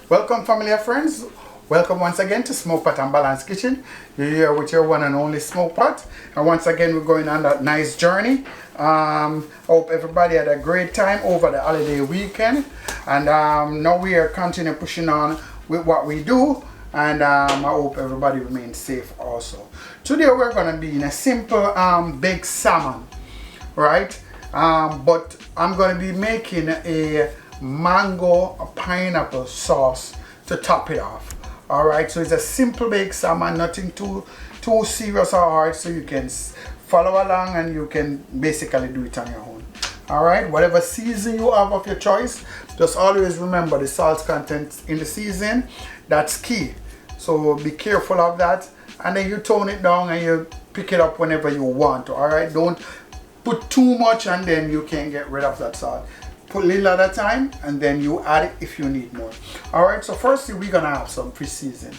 Welcome family and friends. Welcome once again to Smokepotandbalance Kitchen. You're here with your one and only Smokepot. And once again we're going on that nice journey. Hope everybody had a great time over the holiday weekend. And now we are continuing pushing on with what we do. And I hope everybody remains safe also. Today we're going to be in a simple baked salmon. Right? But I'm going to be making a mango pineapple sauce to top it off. Alright, so it's a simple baked salmon, nothing too serious or hard, so you can follow along and you can basically do it on your own. Alright, whatever season you have of your choice, just always remember the salt content in the season. That's key, so be careful of that, and then you tone it down and you pick it up whenever you want. Alright, don't put too much and then you can't get rid of that salt. Put a little at a time and then you add it if you need more. Alright, so firstly we're gonna have some fish season.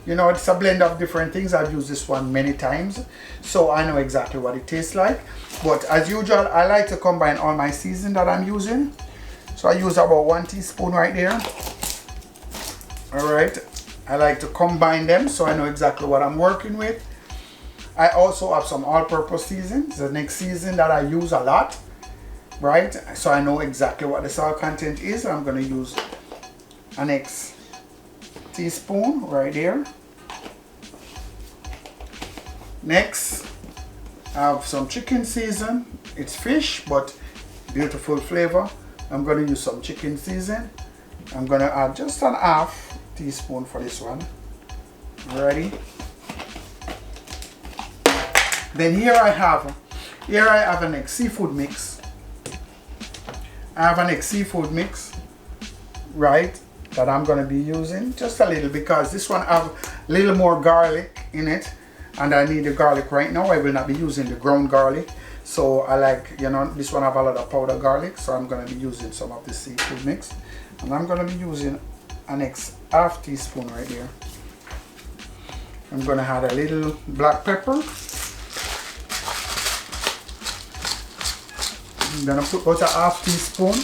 You know, it's a blend of different things. I've used this one many times, so I know exactly what it tastes like. But as usual, I like to combine all my season that I'm using. So I use about 1 teaspoon right there. Alright, I like to combine them so I know exactly what I'm working with. I also have some all-purpose season. It's the next season that I use a lot, right? So I know exactly what the salt content is. I'm going to use an next teaspoon right there. Next, I have some chicken season. It's fish, but beautiful flavor. I'm going to use some chicken season. I'm going to add just an half teaspoon for this one. Ready? Then here I have a next seafood mix. I have an next seafood mix, right, that I'm going to be using just a little because this one have a little more garlic in it, and I need the garlic right now. I will not be using the ground garlic, so I like, you know, this one have a lot of powder garlic, so I'm going to be using some of the seafood mix, and I'm going to be using a next half teaspoon right here. I'm going to add a little black pepper. I'm gonna put about a half teaspoon.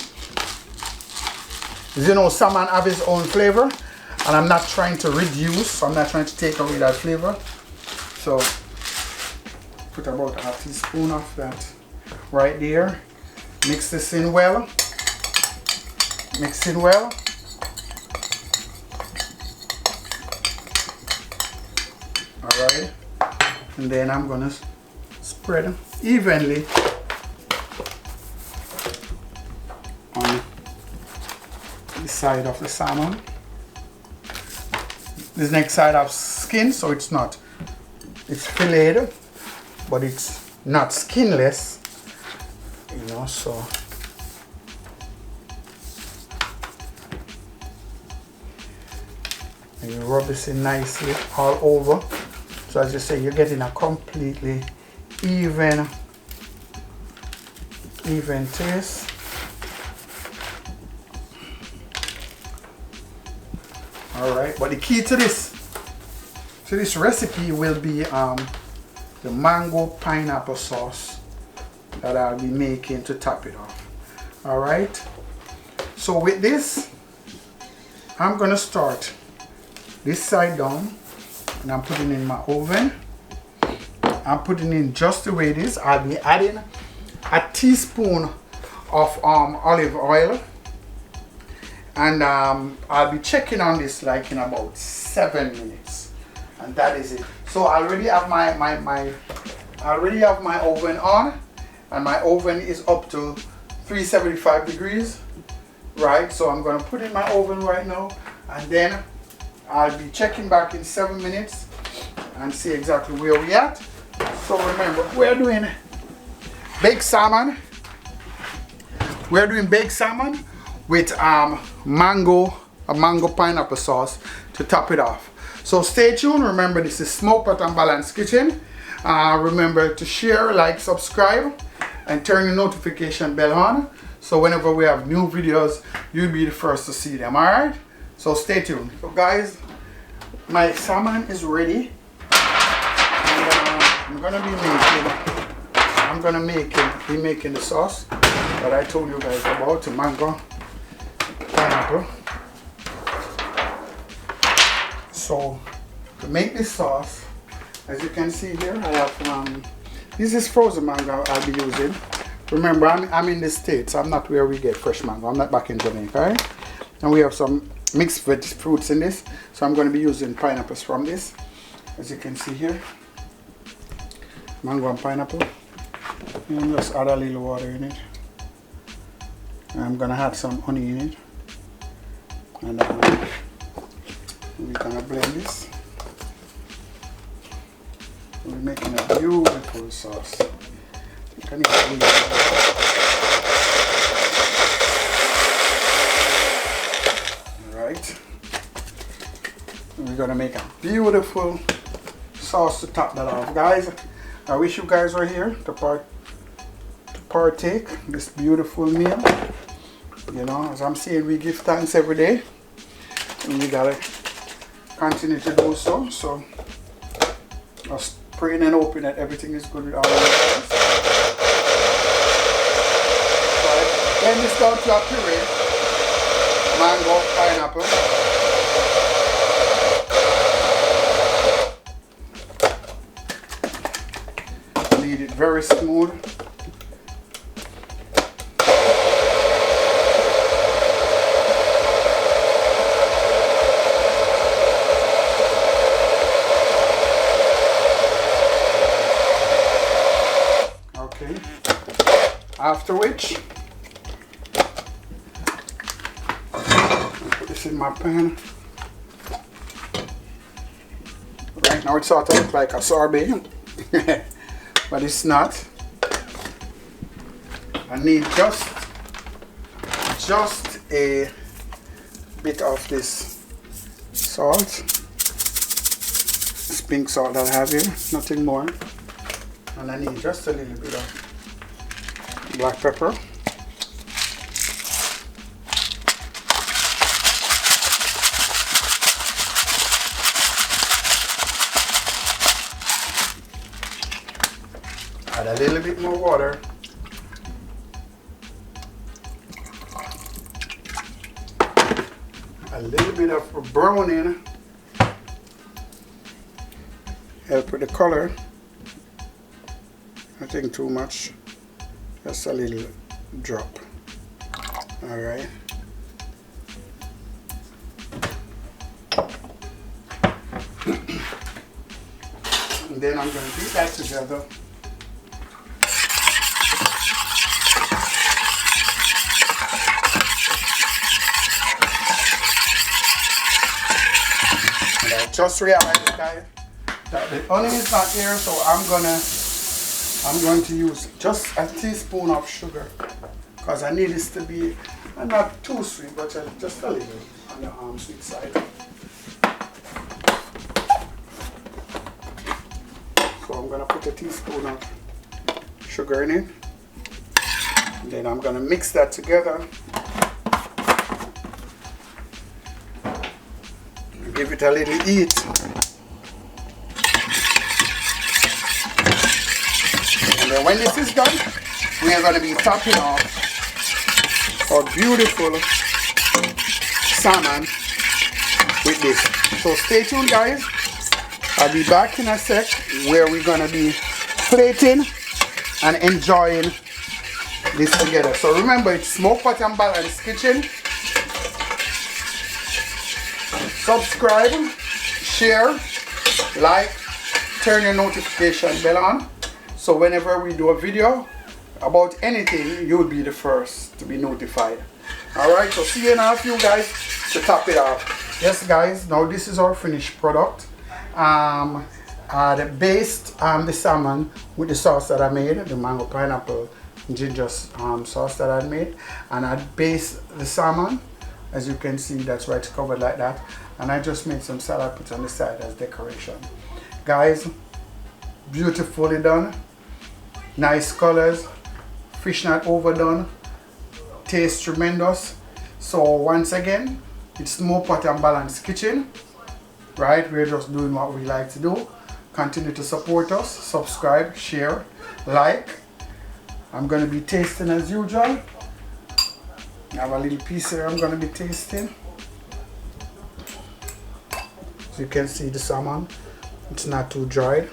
You know, salmon have its own flavor, and I'm not trying to reduce, I'm not trying to take away that flavor. So put about a half teaspoon of that right there. Mix this in well. Mix it well. Alright. And then I'm gonna spread evenly on the side of the salmon. This next side have skin, so it's filleted, but it's not skinless, you know, so and you rub this in nicely all over. So as you say, you're getting a completely even taste. Alright, but the key to this recipe will be the mango pineapple sauce that I'll be making to top it off. Alright, so with this, I'm gonna start this side down, and I'm putting in my oven. I'm putting in just the way it is. I'll be adding a teaspoon of olive oil. And I'll be checking on this like in about 7 minutes, and that is it. So I already have my oven on, and my oven is up to 375 degrees, right? So I'm gonna put in my oven right now, and then I'll be checking back in 7 minutes and see exactly where we at. So remember, we're doing baked salmon. We're doing baked salmon with mango pineapple sauce to top it off. So stay tuned. Remember, this is Smokepotandbalance Kitchen. Remember to share, like, subscribe, and turn your notification bell on, so whenever we have new videos, you'll be the first to see them. Alright, so stay tuned. So guys, my salmon is ready, and I'm gonna be making the sauce that I told you guys about, the mango pineapple. So to make this sauce, as you can see here, I have this is frozen mango I'll be using. Remember, I'm in the States. I'm not where we get fresh mango. I'm not back in Jamaica, right? And we have some mixed veg fruits in this. So I'm going to be using pineapples from this. As you can see here. Mango and pineapple. And just add a little water in it. I'm going to add some honey in it. And we're going to blend this. We're making a beautiful sauce. Alright. We're gonna make a beautiful sauce to top that off. Guys, I wish you guys were here to partake this beautiful meal. You know, as I'm saying, we give thanks every day. And we gotta continue to do so. So just praying and hoping that everything is good with our lives. Then this down to a puree, mango, pineapple. Knead it very smooth. Okay. After which, in my pan. Right now it sort of looks like a sorbet, but it's not. I need just a bit of this salt, this pink salt that I have here, nothing more. And I need just a little bit of black pepper. Add a little bit more water. A little bit of browning. Help with the color. Nothing too much. Just a little drop. Alright. And then I'm going to beat that together. Just realized, guys, that the onion is not here, so I'm going to use just a teaspoon of sugar, because I need this to be not too sweet, but just a little on the sweet side. So I'm going to put a teaspoon of sugar in it, and then I'm going to mix that together. Give it a little heat. And then when this is done, we are going to be topping off our beautiful salmon with this. So stay tuned, guys. I'll be back in a sec where we're going to be plating and enjoying this together. So remember, it's Smokepotandbalance Kitchen. Subscribe, share, like, turn your notification bell on, so whenever we do a video about anything, you'll be the first to be notified. Alright, so see you in a few, guys, to top it off. Yes, guys, now this is our finished product. I based the salmon with the sauce that I made, the mango, pineapple, ginger sauce that I made, and I based the salmon. As you can see, that's why it's covered like that. And I just made some salad, put on the side as decoration. Guys, beautifully done. Nice colors. Fish not overdone. Tastes tremendous. So once again, it's Smokepotandbalance Kitchen. Right? We're just doing what we like to do. Continue to support us. Subscribe, share, like. I'm going to be tasting as usual. I have a little piece here I'm going to be tasting. As you can see, the salmon, it's not too dried.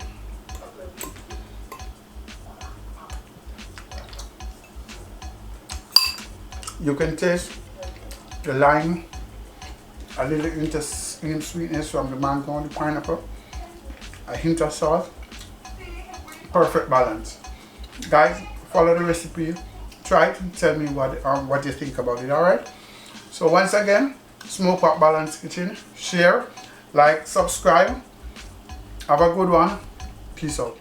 You can taste the lime, a little hint of sweetness from the mango and the pineapple, a hint of salt. Perfect balance. Guys, follow the recipe, try it and tell me what you think about it. Alright, so once again, Smokepotandbalance Kitchen, share, like, subscribe. Have a good one. Peace out.